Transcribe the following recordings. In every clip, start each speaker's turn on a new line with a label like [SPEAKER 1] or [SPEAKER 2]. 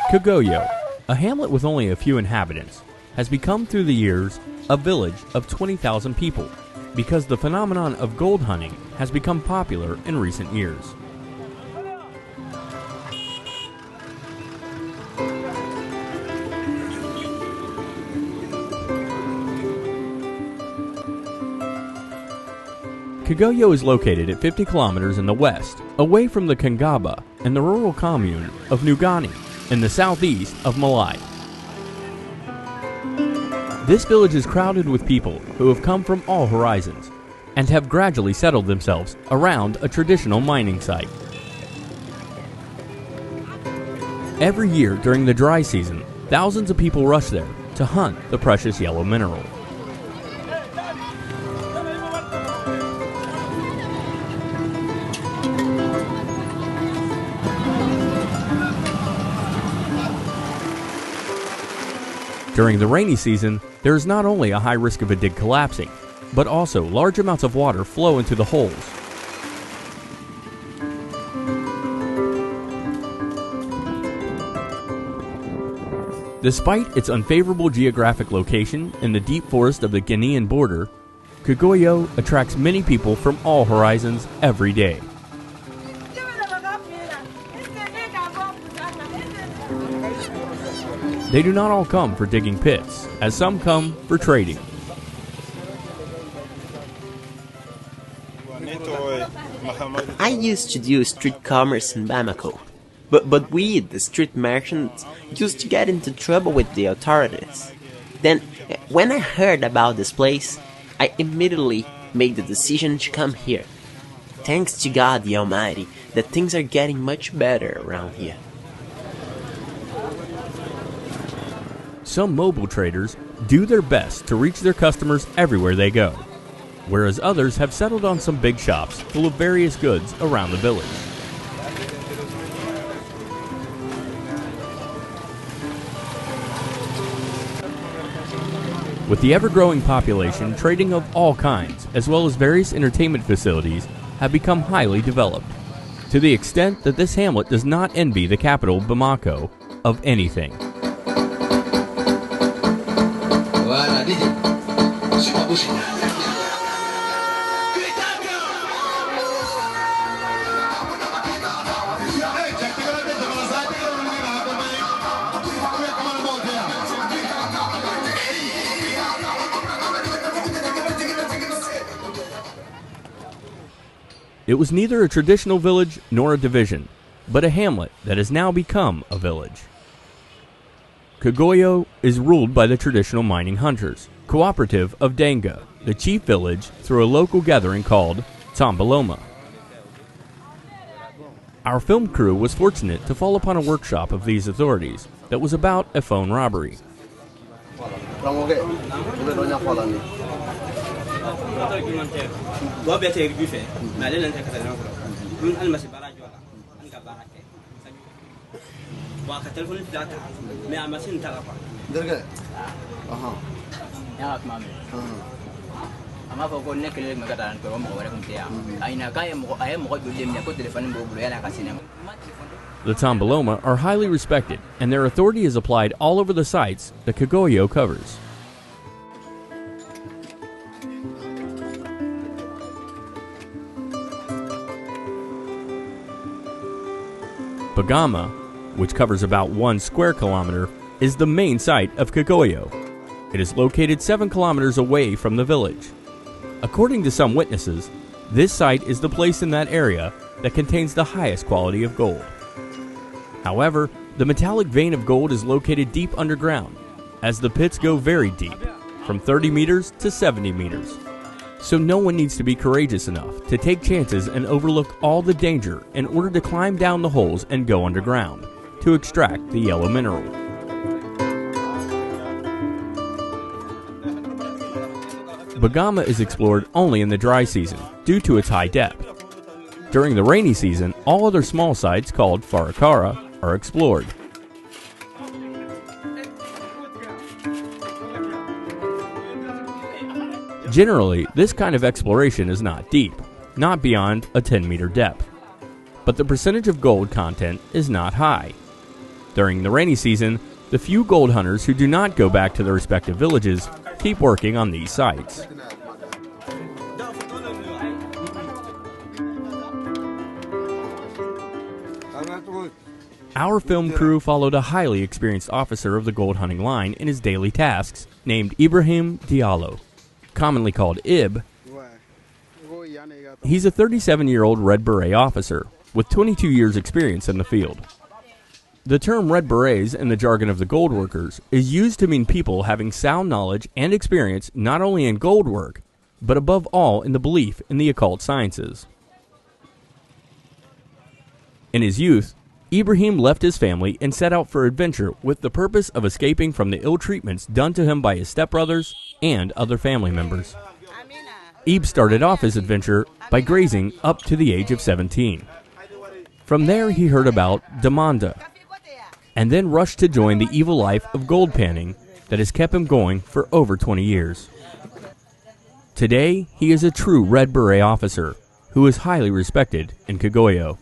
[SPEAKER 1] Kagoyo, a hamlet with only a few inhabitants, has become through the years a village of 20,000 people because the phenomenon of gold hunting has become popular in recent years. Kagoyo is located at 50 kilometers in the west, away from the Kangaba and the rural commune of Nugani, in the southeast of Malai. This village is crowded with people who have come from all horizons and have gradually settled themselves around a traditional mining site. Every year during the dry season, thousands of people rush there to hunt the precious yellow mineral. During the rainy season, there is not only a high risk of a dig collapsing, but also large amounts of water flow into the holes. Despite its unfavorable geographic location in the deep forest of the Guinean border, Kagoyo attracts many people from all horizons every day. They do not all come for digging pits, as some come for trading.
[SPEAKER 2] I used to do street commerce in Bamako, but we, the street merchants, used to get into trouble with the authorities. Then, when I heard about this place, I immediately made the decision to come here. Thanks to God the Almighty that things are getting much better around here.
[SPEAKER 1] Some mobile traders do their best to reach their customers everywhere they go, whereas others have settled on some big shops full of various goods around the village. With the ever-growing population, trading of all kinds, as well as various entertainment facilities, have become highly developed, to the extent that this hamlet does not envy the capital, Bamako, of anything. It was neither a traditional village nor a division, but a hamlet that has now become a village. Kagoyo is ruled by the traditional mining hunters, cooperative of Danga, the chief village, through a local gathering called Tambaloma. Our film crew was fortunate to fall upon a workshop of these authorities that was about a phone robbery. The Tambaloma are highly respected, and their authority is applied all over the sites that Kagoyo covers. Bagama, which covers about 1 square kilometer, is the main site of Kagoyo. It is located 7 kilometers away from the village. According to some witnesses, this site is the place in that area that contains the highest quality of gold. However, the metallic vein of gold is located deep underground, as the pits go very deep, from 30 meters to 70 meters. So no one needs to be courageous enough to take chances and overlook all the danger in order to climb down the holes and go underground to extract the yellow mineral. Bagama is explored only in the dry season due to its high depth. During the rainy season, all other small sites called Farakara are explored. Generally, this kind of exploration is not deep, not beyond a 10-meter depth, but the percentage of gold content is not high. During the rainy season, the few gold hunters who do not go back to their respective villages keep working on these sites. Our film crew followed a highly experienced officer of the gold hunting line in his daily tasks, named Ibrahim Diallo, commonly called Ib. He's a 37-year-old Red Beret officer with 22 years' experience in the field. The term Red Berets in the jargon of the gold workers is used to mean people having sound knowledge and experience not only in gold work, but above all in the belief in the occult sciences. In his youth, Ibrahim left his family and set out for adventure with the purpose of escaping from the ill treatments done to him by his stepbrothers and other family members. Ib started off his adventure by grazing up to the age of 17. From there he heard about Demanda, and then rushed to join the evil life of gold panning that has kept him going for over 20 years. Today, he is a true Red Beret officer who is highly respected in Kagoyo.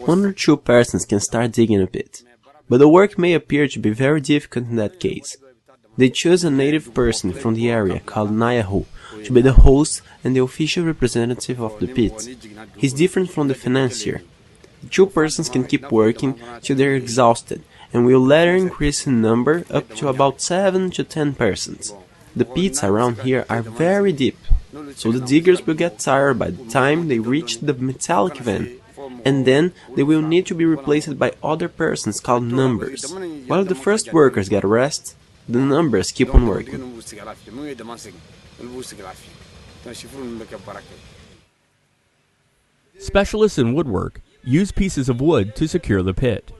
[SPEAKER 2] One or two persons can start digging a pit, but the work may appear to be very difficult in that case. They choose a native person from the area called Nayahu to be the host and the official representative of the pit. He's different from the financier. The two persons can keep working till they're exhausted, and will later increase in number up to about 7 to 10 persons. The pits around here are very deep, so the diggers will get tired by the time they reach the metallic vein, and then they will need to be replaced by other persons called numbers. While the first workers get rest, the numbers keep on working.
[SPEAKER 1] Specialists in woodwork use pieces of wood to secure the pit.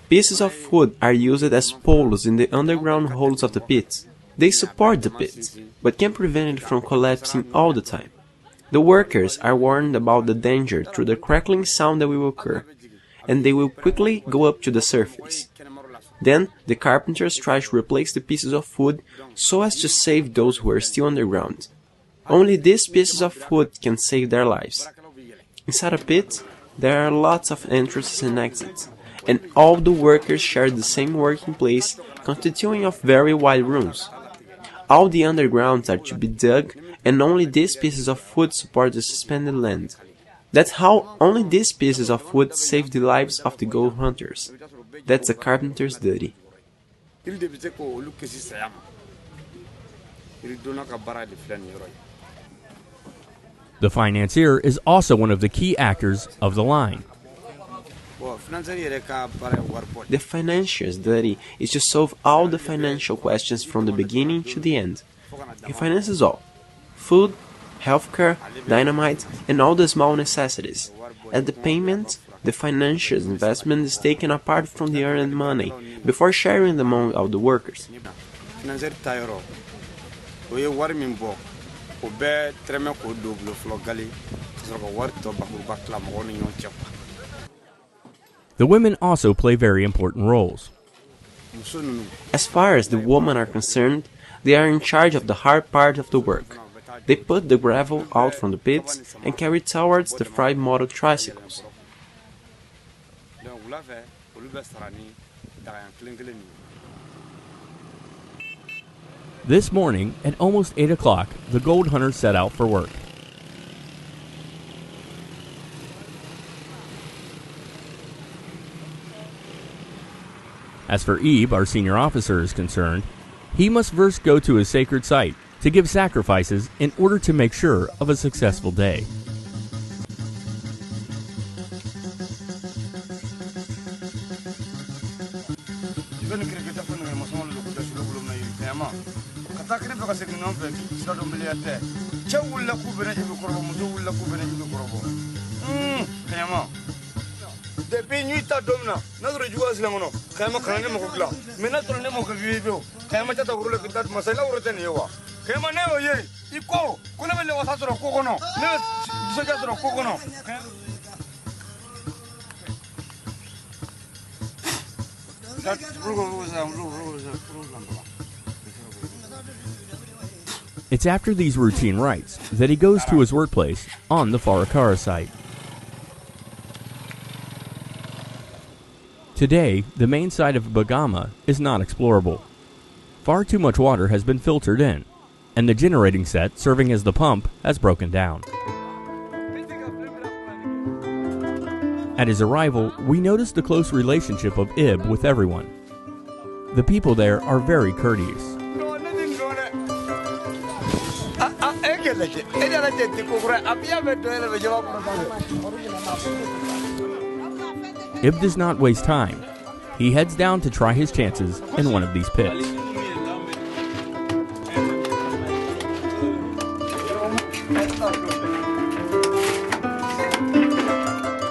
[SPEAKER 2] Pieces of wood are used as poles in the underground holes of the pits. They support the pit, but can prevent it from collapsing all the time. The workers are warned about the danger through the crackling sound that will occur, and they will quickly go up to the surface. Then, the carpenters try to replace the pieces of wood so as to save those who are still underground. Only these pieces of wood can save their lives. Inside a pit, there are lots of entrances and exits, and all the workers share the same working place, constituting of very wide rooms. All the undergrounds are to be dug, and only these pieces of wood support the suspended land. That's how only these pieces of wood save the lives of the gold hunters. That's a carpenter's duty.
[SPEAKER 1] The financier is also one of the key actors of the line.
[SPEAKER 2] The financier's duty is to solve all the financial questions from the beginning to the end. He finances all: food, healthcare, dynamite, and all the small necessities. At the payment, the financier's investment is taken apart from the earned money before sharing it among all the workers.
[SPEAKER 1] The women also play very important roles.
[SPEAKER 2] As far as the women are concerned, they are in charge of the hard part of the work. They put the gravel out from the pits and carry it towards the fried model tricycles.
[SPEAKER 1] This morning, at almost 8 o'clock, the gold hunters set out for work. As for Ib, our senior officer, is concerned, he must first go to his sacred site to give sacrifices in order to make sure of a successful day.
[SPEAKER 3] Depuis nuit ta domna, notre joie c'est l'amono. Kayma kanane mokla. Mena tonne mokla vivio. Kayma tata urule kitat masala urete newa. Kayma neo ye. Iko, kuna mele wasatro kokono. Ne
[SPEAKER 1] It's after these routine rites that he goes to his workplace on the Farakara site. Today, the main site of Bagama is not explorable. Far too much water has been filtered in, and the generating set serving as the pump has broken down. At his arrival, we noticed the close relationship of Ib with everyone. The people there are very courteous. Ib does not waste time. He heads down to try his chances in one of these pits.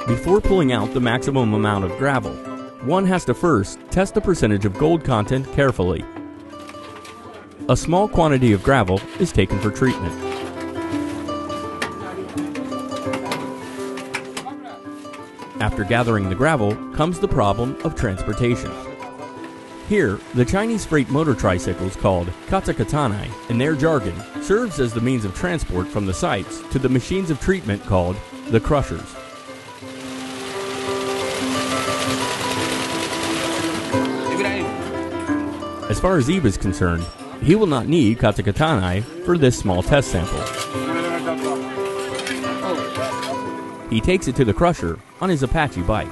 [SPEAKER 1] Before pulling out the maximum amount of gravel, one has to first test the percentage of gold content carefully. A small quantity of gravel is taken for treatment. After gathering the gravel comes the problem of transportation. Here, the Chinese freight motor tricycles called katakatane in their jargon serves as the means of transport from the sites to the machines of treatment called the crushers. As far as Ib is concerned, he will not need katakatane for this small test sample. He takes it to the crusher on his Apache bike.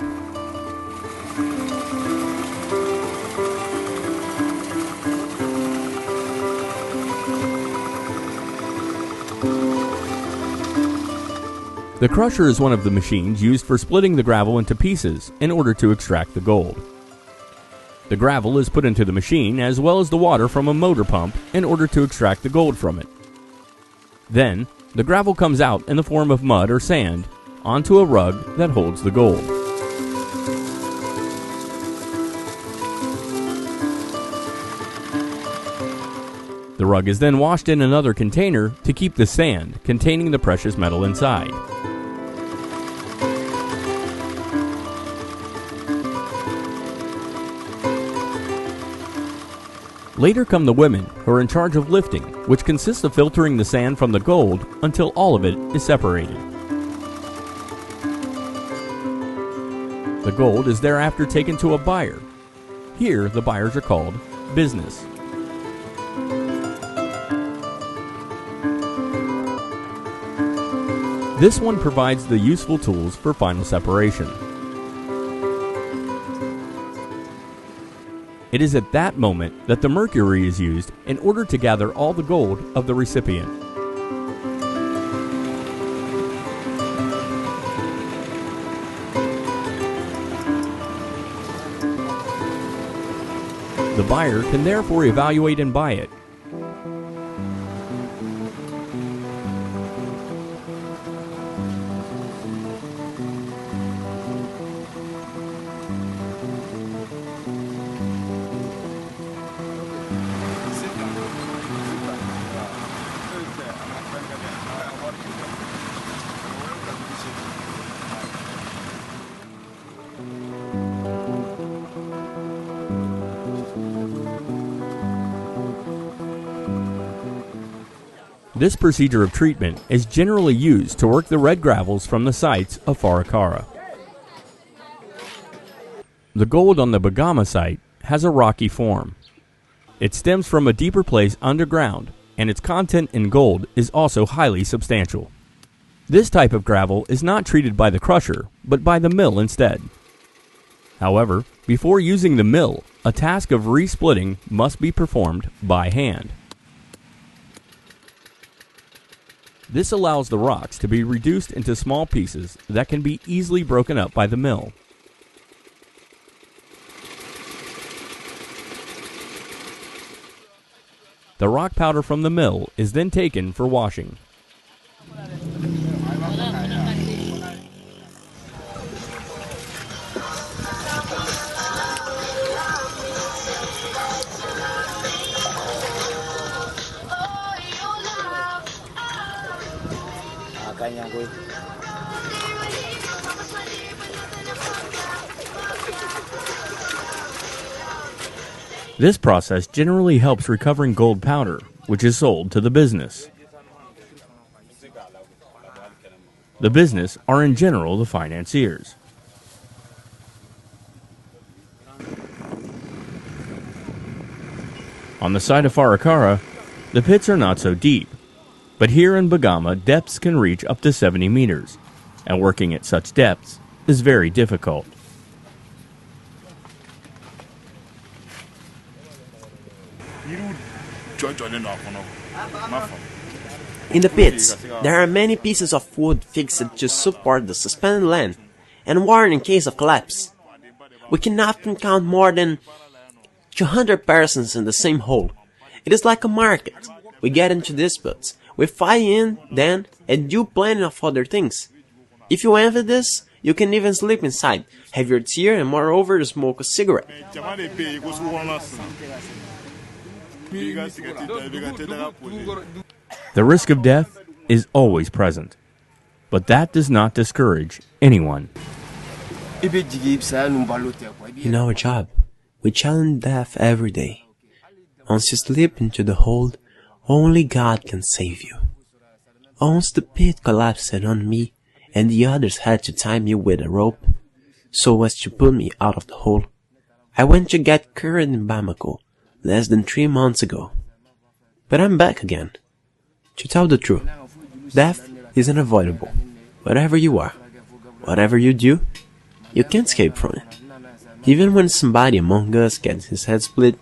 [SPEAKER 1] The crusher is one of the machines used for splitting the gravel into pieces in order to extract the gold. The gravel is put into the machine as well as the water from a motor pump in order to extract the gold from it. Then, the gravel comes out in the form of mud or sand onto a rug that holds the gold. The rug is then washed in another container to keep the sand containing the precious metal inside. Later come the women who are in charge of lifting, which consists of filtering the sand from the gold until all of it is separated. The gold is thereafter taken to a buyer. Here, the buyers are called business. This one provides the useful tools for final separation. It is at that moment that the mercury is used in order to gather all the gold of the recipient. The buyer can therefore evaluate and buy it. This procedure of treatment is generally used to work the red gravels from the sites of Farakara. The gold on the Bagama site has a rocky form. It stems from a deeper place underground, and its content in gold is also highly substantial. This type of gravel is not treated by the crusher, but by the mill instead. However, before using the mill, a task of re-splitting must be performed by hand. This allows the rocks to be reduced into small pieces that can be easily broken up by the mill. The rock powder from the mill is then taken for washing. This process generally helps recovering gold powder, which is sold to the business. The business are in general the financiers. On the side of Farakara, the pits are not so deep, but here in Bagama, depths can reach up to 70 meters, and working at such depths is very difficult.
[SPEAKER 2] In the pits, there are many pieces of wood fixed to support the suspended land and worn in case of collapse. We can often count more than 200 persons in the same hole. It is like a market. We get into disputes, we fight in, then, and do plenty of other things. If you envy this, you can even sleep inside, have your tea, and moreover smoke a cigarette.
[SPEAKER 1] The risk of death is always present, but that does not discourage anyone.
[SPEAKER 2] In our job, we challenge death every day. Once you slip into the hole, only God can save you. Once the pit collapsed on me, and the others had to tie me with a rope, so as to pull me out of the hole, I went to get cured in Bamako less than 3 months ago. But I'm back again. To tell the truth, death is unavoidable. Whatever you are, whatever you do, you can't escape from it. Even when somebody among us gets his head split,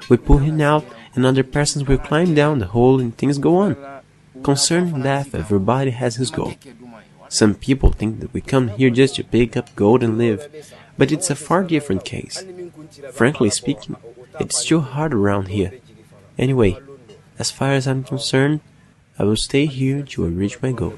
[SPEAKER 2] we pull him out and other persons will climb down the hole and things go on. Concerning death, everybody has his goal. Some people think that we come here just to pick up gold and live, but it's a far different case. Frankly speaking, it's too hard around here. Anyway, as far as I'm concerned, I will stay here till I reach my goal.